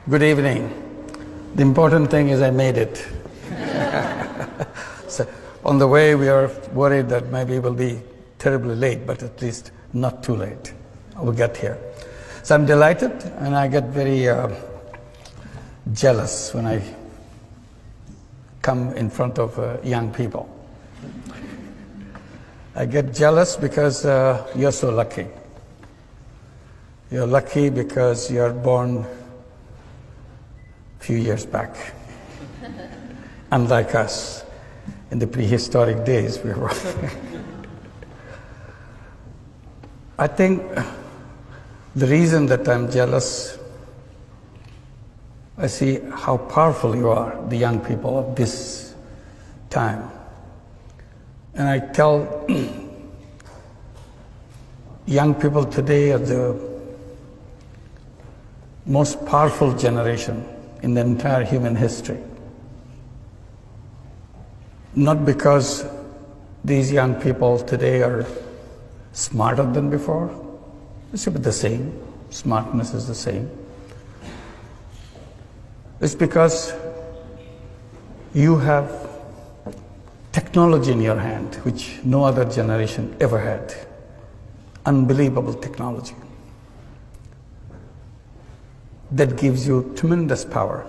Good evening. The important thing is I made it. So on the way, we are worried that maybe we'll be terribly late, but at least not too late. We'll get here. So I'm delighted, and I get very jealous when I come in front of young people. I get jealous because you're so lucky. You're lucky because you're born a few years back. Unlike us, in the prehistoric days, we were. I think the reason that I'm jealous, I see how powerful you are, the young people of this time. And I tell young people today are the most powerful generation in the entire human history. Not because these young people today are smarter than before. It's about the same. Smartness is the same. It's because you have technology in your hand, which no other generation ever had. Unbelievable technology. That gives you tremendous power.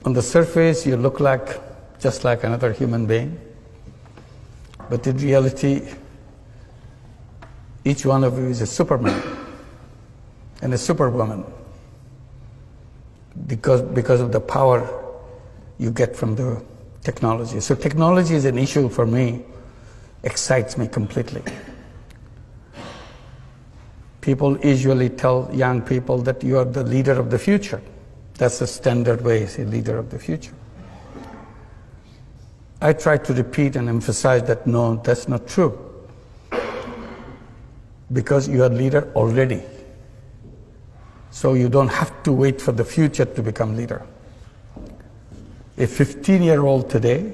On the surface, you look just like another human being, but in reality, each one of you is a Superman and a Superwoman because of the power you get from the technology. So technology is an issue for me, excites me completely. People usually tell young people that you are the leader of the future. That's the standard way, say, leader of the future. I try to repeat and emphasize that no, that's not true. Because you are leader already. So you don't have to wait for the future to become leader. A 15-year-old today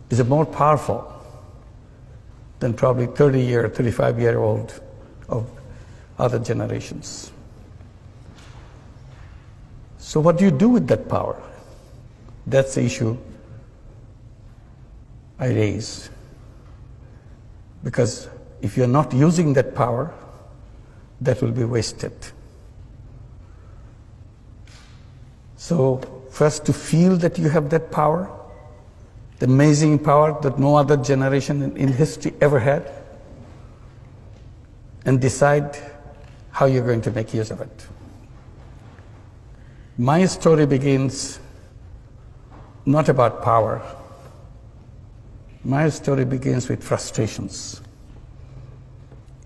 is more powerful than probably 35-year-old of other generations. So what do you do with that power? That's the issue I raise. Because if you're not using that power, that will be wasted. So first, to feel that you have that power, the amazing power that no other generation in history ever had, and decide how you're going to make use of it. My story begins not about power. My story begins with frustrations.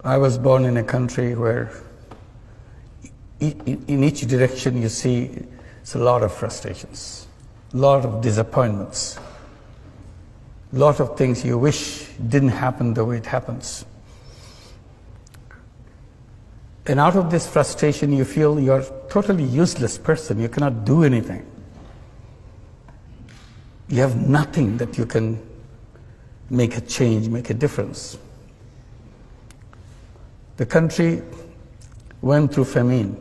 I was born in a country where in each direction you see it's a lot of frustrations, a lot of disappointments, a lot of things you wish didn't happen the way it happens. And out of this frustration, you feel you're a totally useless person. You cannot do anything. You have nothing that you can make a change, make a difference. The country went through famine.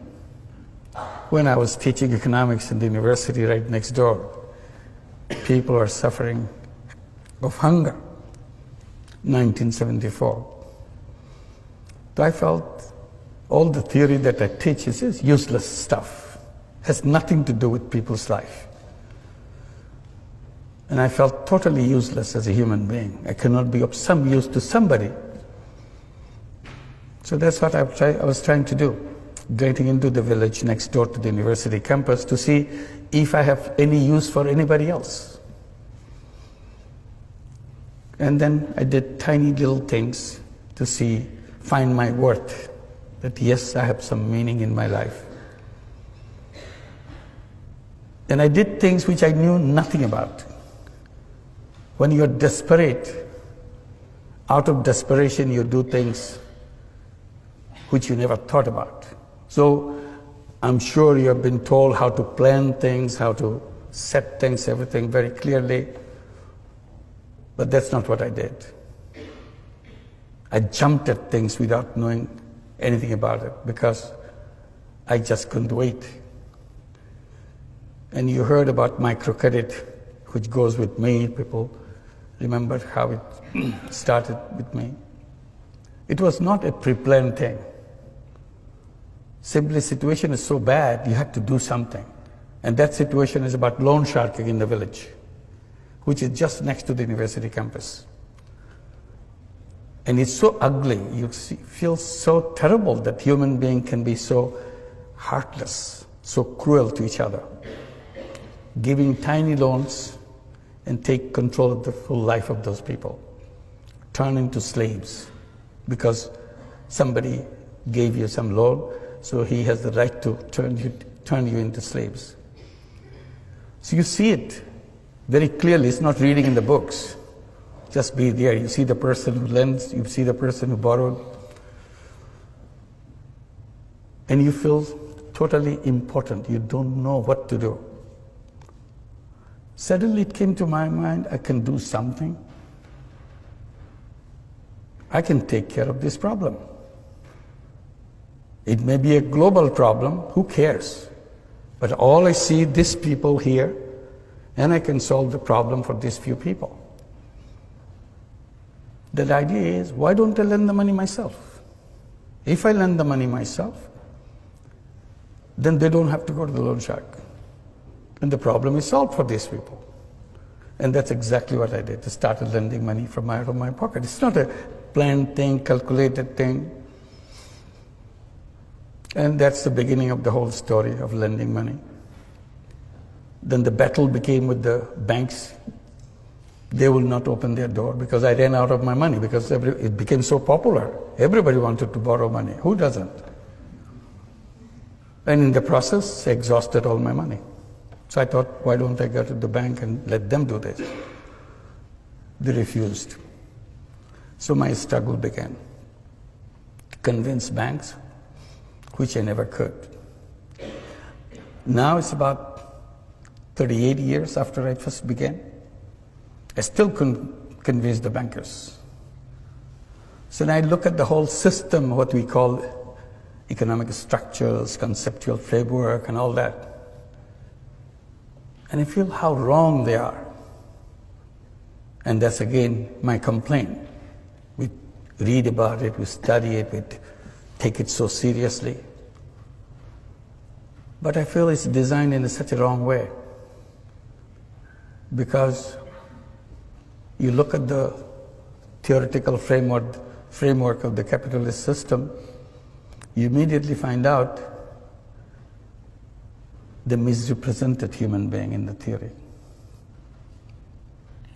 When I was teaching economics in the university right next door, people were suffering of hunger, 1974. So I felt all the theory that I teach is useless stuff, has nothing to do with people's life. And I felt totally useless as a human being. I cannot be of some use to somebody. So that's what I was trying to do, getting into the village next door to the university campus to see if I have any use for anybody else. And then I did tiny little things to find my worth, that yes, I have some meaning in my life. And I did things which I knew nothing about. When you're desperate, out of desperation you do things which you never thought about. So I'm sure you have been told how to plan things, how to set things, everything very clearly. But that's not what I did. I jumped at things without knowing anything about it because I just couldn't wait. And you heard about microcredit, which goes with me. People remember how it started with me. It was not a pre-planned thing. Simply, the situation is so bad, you have to do something. And that situation is about loan sharking in the village, which is just next to the university campus. And it's so ugly, you feel so terrible that human being can be so heartless, so cruel to each other, giving tiny loans and take control of the full life of those people, turn into slaves because somebody gave you some loan, so he has the right to turn you into slaves. So you see it very clearly. It's not reading in the books. Just be there. You see the person who lends, you see the person who borrowed, and you feel totally important. You don't know what to do. Suddenly it came to my mind, I can do something. I can take care of this problem. It may be a global problem, who cares? But all I see, these people here, and I can solve the problem for these few people. The idea is, why don't I lend the money myself? If I lend the money myself, then they don't have to go to the loan shark. And the problem is solved for these people. And that's exactly what I did. I started lending money from out of my pocket. It's not a planned thing, calculated thing. And that's the beginning of the whole story of lending money. Then the battle became with the banks. They will not open their door because I ran out of my money because it became so popular. Everybody wanted to borrow money. Who doesn't? And in the process, I exhausted all my money. So I thought, why don't I go to the bank and let them do this? They refused. So my struggle began to convince banks, which I never could. Now it's about 38 years after I first began. I still couldn't convince the bankers. So now I look at the whole system, what we call economic structures, conceptual framework, and all that. And I feel how wrong they are. And that's again my complaint. We read about it, we study it, we take it so seriously. But I feel it's designed in such a wrong way. Because you look at the theoretical framework of the capitalist system, you immediately find out the misrepresented human being in the theory.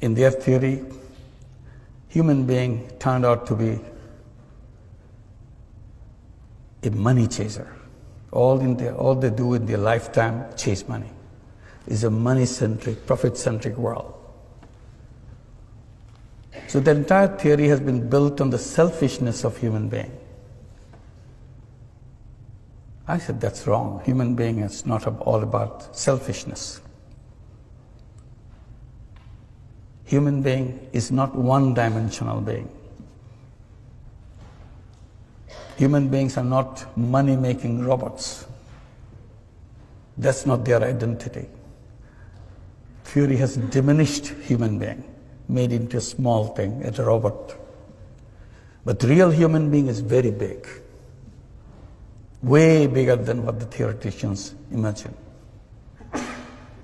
In their theory, human being turned out to be a money chaser. All they do in their lifetime, chase money. It's a money-centric, profit-centric world. So the entire theory has been built on the selfishness of human being. I said, that's wrong. Human being is not all about selfishness. Human being is not one-dimensional being. Human beings are not money-making robots. That's not their identity. Theory has diminished human being, made into a small thing, as a robot. But the real human being is very big, way bigger than what the theoreticians imagine.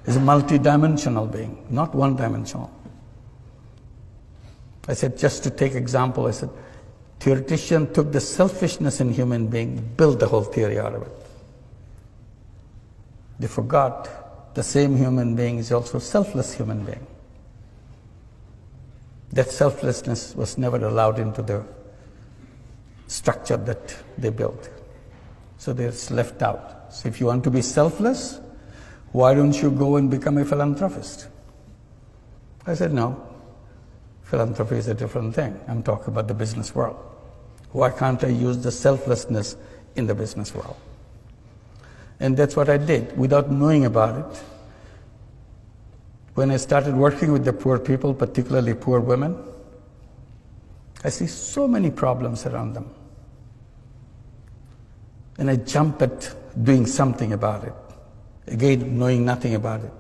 It's a multi-dimensional being, not one-dimensional. I said, just to take example, I said, theoretician took the selfishness in human being, built the whole theory out of it. They forgot the same human being is also a selfless human being. That selflessness was never allowed into the structure that they built. So it's left out. So if you want to be selfless, why don't you go and become a philanthropist? I said, no. Philanthropy is a different thing. I'm talking about the business world. Why can't I use the selflessness in the business world? And that's what I did without knowing about it. When I started working with the poor people, particularly poor women, I see so many problems around them. and I jump at doing something about it. Again, knowing nothing about it.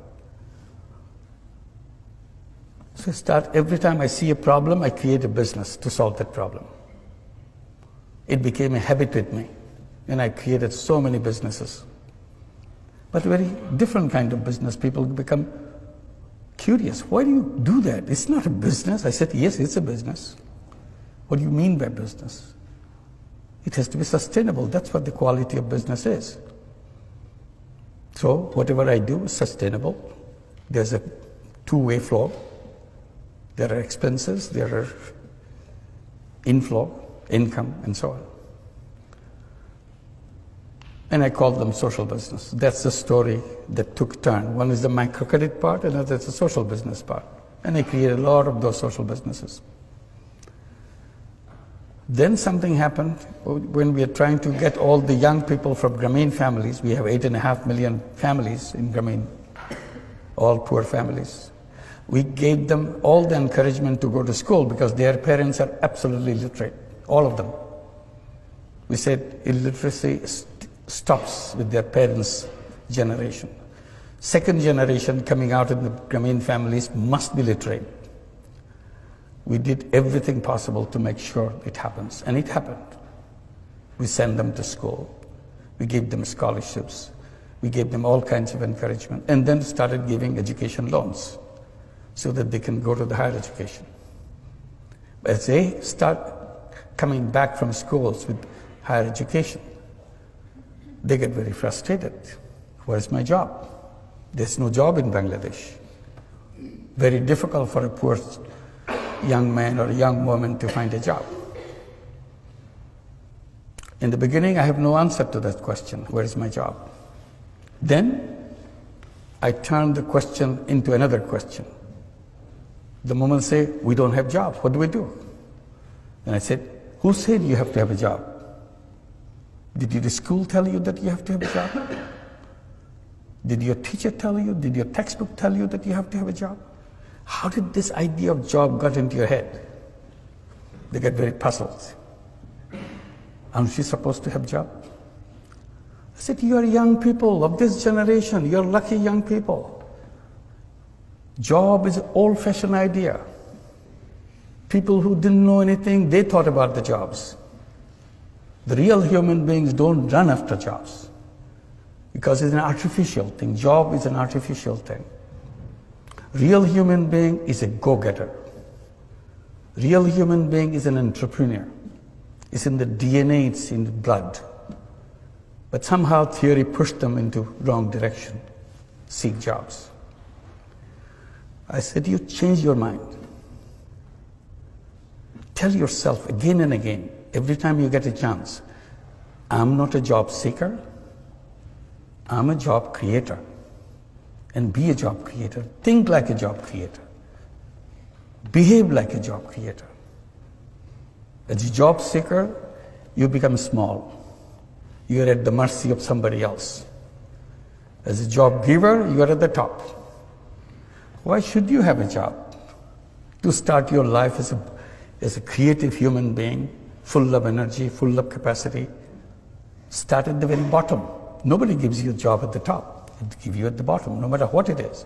So I start, every time I see a problem, I create a business to solve that problem. It became a habit with me, and I created so many businesses. But very different kind of business. People become curious. Why do you do that? It's not a business. I said, yes, it's a business. What do you mean by business? It has to be sustainable. That's what the quality of business is. So whatever I do is sustainable. There's a two-way flow. There are expenses, there are inflow, income, and so on. And I call them social business. That's the story that took turn. One is the microcredit part, another is the social business part. And I created a lot of those social businesses. Then something happened when we are trying to get all the young people from Grameen families. We have 8.5 million families in Grameen, all poor families. We gave them all the encouragement to go to school because their parents are absolutely literate, all of them. We said illiteracy stops with their parents' generation. Second generation coming out in the Grameen families must be literate. We did everything possible to make sure it happens, and it happened. We sent them to school. We gave them scholarships. We gave them all kinds of encouragement, and then started giving education loans so that they can go to the higher education. As they start coming back from schools with higher education, they get very frustrated. Where's my job? There's no job in Bangladesh. Very difficult for a poor young man or a young woman to find a job. In the beginning, I have no answer to that question, where is my job? Then, I turned the question into another question. The moment say, we don't have jobs, what do we do? And I said, who said you have to have a job? Did your school tell you that you have to have a job? Did your teacher tell you? Did your textbook tell you that you have to have a job? How did this idea of job got into your head? They get very puzzled. Aren't you supposed to have a job? I said, you are young people of this generation. You're lucky young people. Job is an old-fashioned idea. People who didn't know anything, they thought about the jobs. The real human beings don't run after jobs because it's an artificial thing. Job is an artificial thing. Real human being is a go-getter. Real human being is an entrepreneur. It's in the DNA, it's in the blood. But somehow theory pushed them into wrong direction. Seek jobs. I said, you change your mind. Tell yourself again and again, every time you get a chance, I'm not a job seeker, I'm a job creator. And be a job creator. Think like a job creator. Behave like a job creator. As a job seeker, you become small. You are at the mercy of somebody else. As a job giver, you are at the top. Why should you have a job? To start your life as a creative human being, full of energy, full of capacity, start at the very bottom. Nobody gives you a job at the top. It gives you at the bottom, no matter what it is.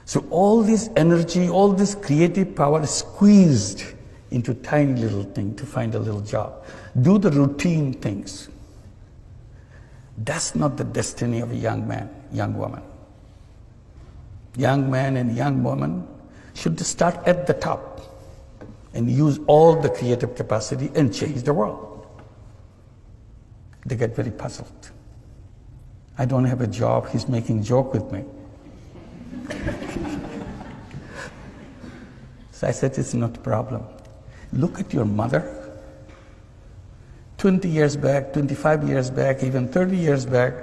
So all this energy, all this creative power is squeezed into tiny little thing to find a little job. Do the routine things. That's not the destiny of a young man, young woman. Young man and young woman should start at the top and use all the creative capacity and change the world. They get very puzzled. I don't have a job, he's making joke with me. So I said, it's not a problem. Look at your mother. 20 years back, 25 years back, even 30 years back,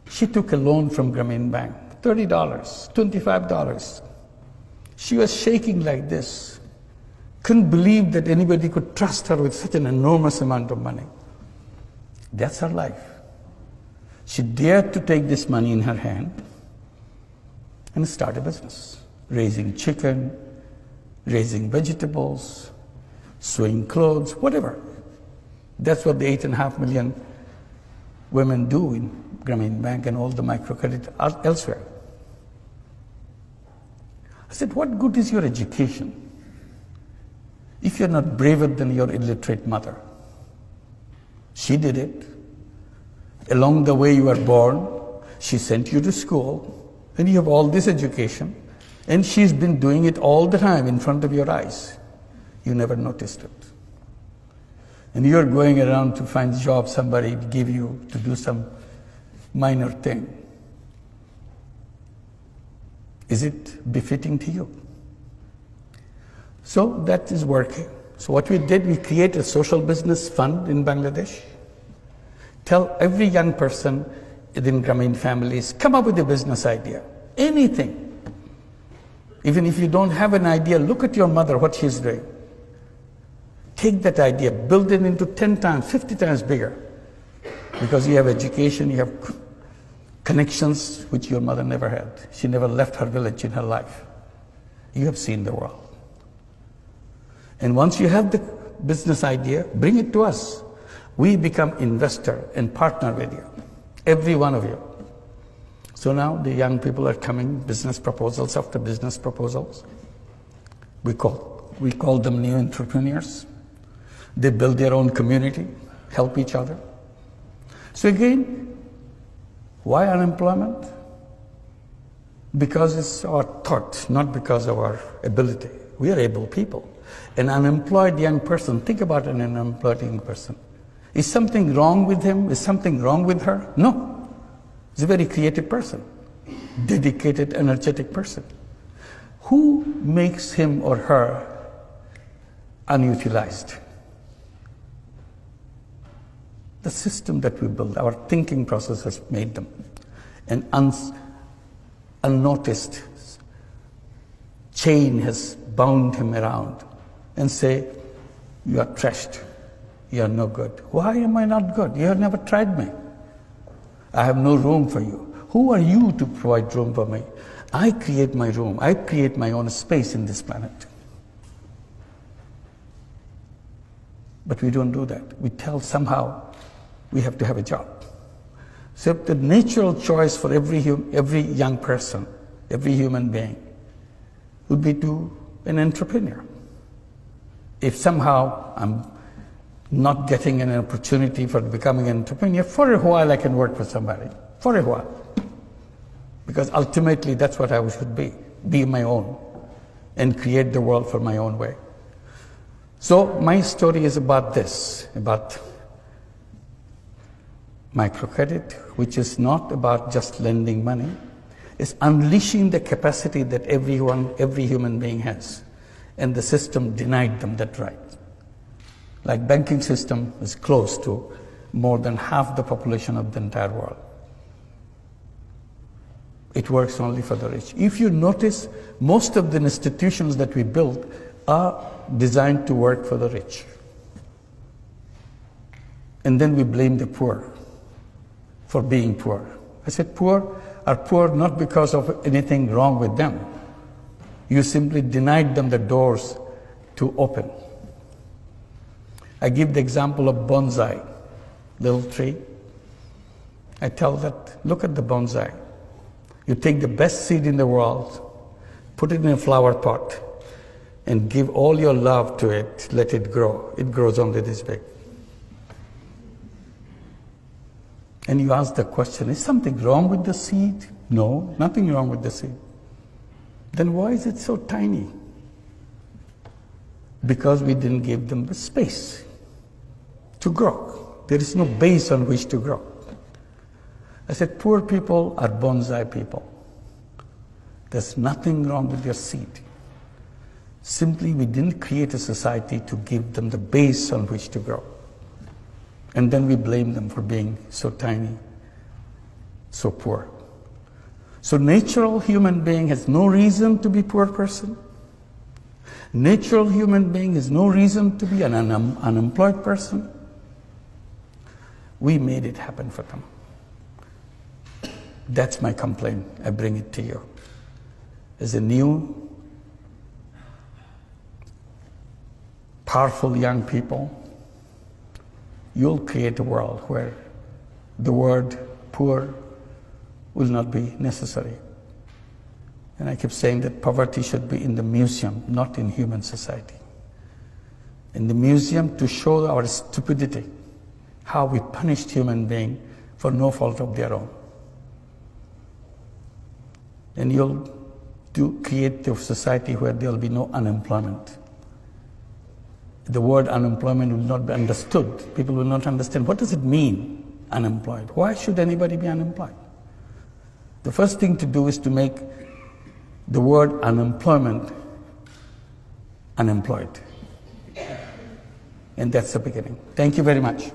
she took a loan from Grameen Bank, $30, $25. She was shaking like this. Couldn't believe that anybody could trust her with such an enormous amount of money. That's her life. She dared to take this money in her hand and start a business, raising chicken, raising vegetables, sewing clothes, whatever. That's what the 8.5 million women do in Grameen Bank and all the microcredit elsewhere. I said, what good is your education if you're not braver than your illiterate mother? She did it. Along the way you were born, she sent you to school, and you have all this education, and she's been doing it all the time in front of your eyes. You never noticed it. And you're going around to find a job somebody give you to do some minor thing. Is it befitting to you? So that is working. So what we did, we created a social business fund in Bangladesh. Tell every young person within Grameen families, come up with a business idea, anything. Even if you don't have an idea, look at your mother, what she's doing. Take that idea, build it into 10 times, 50 times bigger. Because you have education, you have connections which your mother never had. She never left her village in her life. You have seen the world. And once you have the business idea, bring it to us. We become investor and partner with you, every one of you. So now the young people are coming, business proposals after business proposals. We call them new entrepreneurs. They build their own community, help each other. So again, why unemployment? Because it's our thought, not because of our ability. We are able people. An unemployed young person, think about an unemployed young person. Is something wrong with him? Is something wrong with her? No. He's a very creative person, dedicated, energetic person. Who makes him or her unutilized? The system that we build, our thinking process has made them. An unnoticed chain has bound him around and say, you are trashed, you are no good. Why am I not good? You have never tried me. I have no room for you. Who are you to provide room for me? I create my room. I create my own space in this planet. But we don't do that. We tell somehow we have to have a job. So the natural choice for every young person, every human being, would be to an entrepreneur. If somehow I'm not getting an opportunity for becoming an entrepreneur, for a while I can work for somebody, for a while. Because ultimately that's what I should be my own, and create the world for my own way. So my story is about this, about microcredit, which is not about just lending money. It's unleashing the capacity that every human being has. And the system denied them that right. Like banking system is close to more than half the population of the entire world. It works only for the rich. If you notice, most of the institutions that we build are designed to work for the rich. And then we blame the poor for being poor. I said poor are poor not because of anything wrong with them. You simply denied them the doors to open. I give the example of bonsai, little tree. I tell that, look at the bonsai. You take the best seed in the world, put it in a flower pot, and give all your love to it, let it grow. It grows only this big. And you ask the question, is something wrong with the seed? No, nothing wrong with the seed. Then why is it so tiny? Because we didn't give them the space to grow. There is no base on which to grow. I said, poor people are bonsai people. There's nothing wrong with your seed. Simply, we didn't create a society to give them the base on which to grow. And then we blame them for being so tiny, so poor. So natural human being has no reason to be poor person. Natural human being has no reason to be an unemployed person. We made it happen for them. That's my complaint. I bring it to you. As a new, powerful young people, you'll create a world where the word poor will not be necessary. And I keep saying that poverty should be in the museum, not in human society. In the museum to show our stupidity, how we punished human beings for no fault of their own. And you'll create a society where there will be no unemployment. The word unemployment will not be understood. People will not understand, what does it mean, unemployed? Why should anybody be unemployed? The first thing to do is to make the word unemployment unemployed. And that's the beginning. Thank you very much.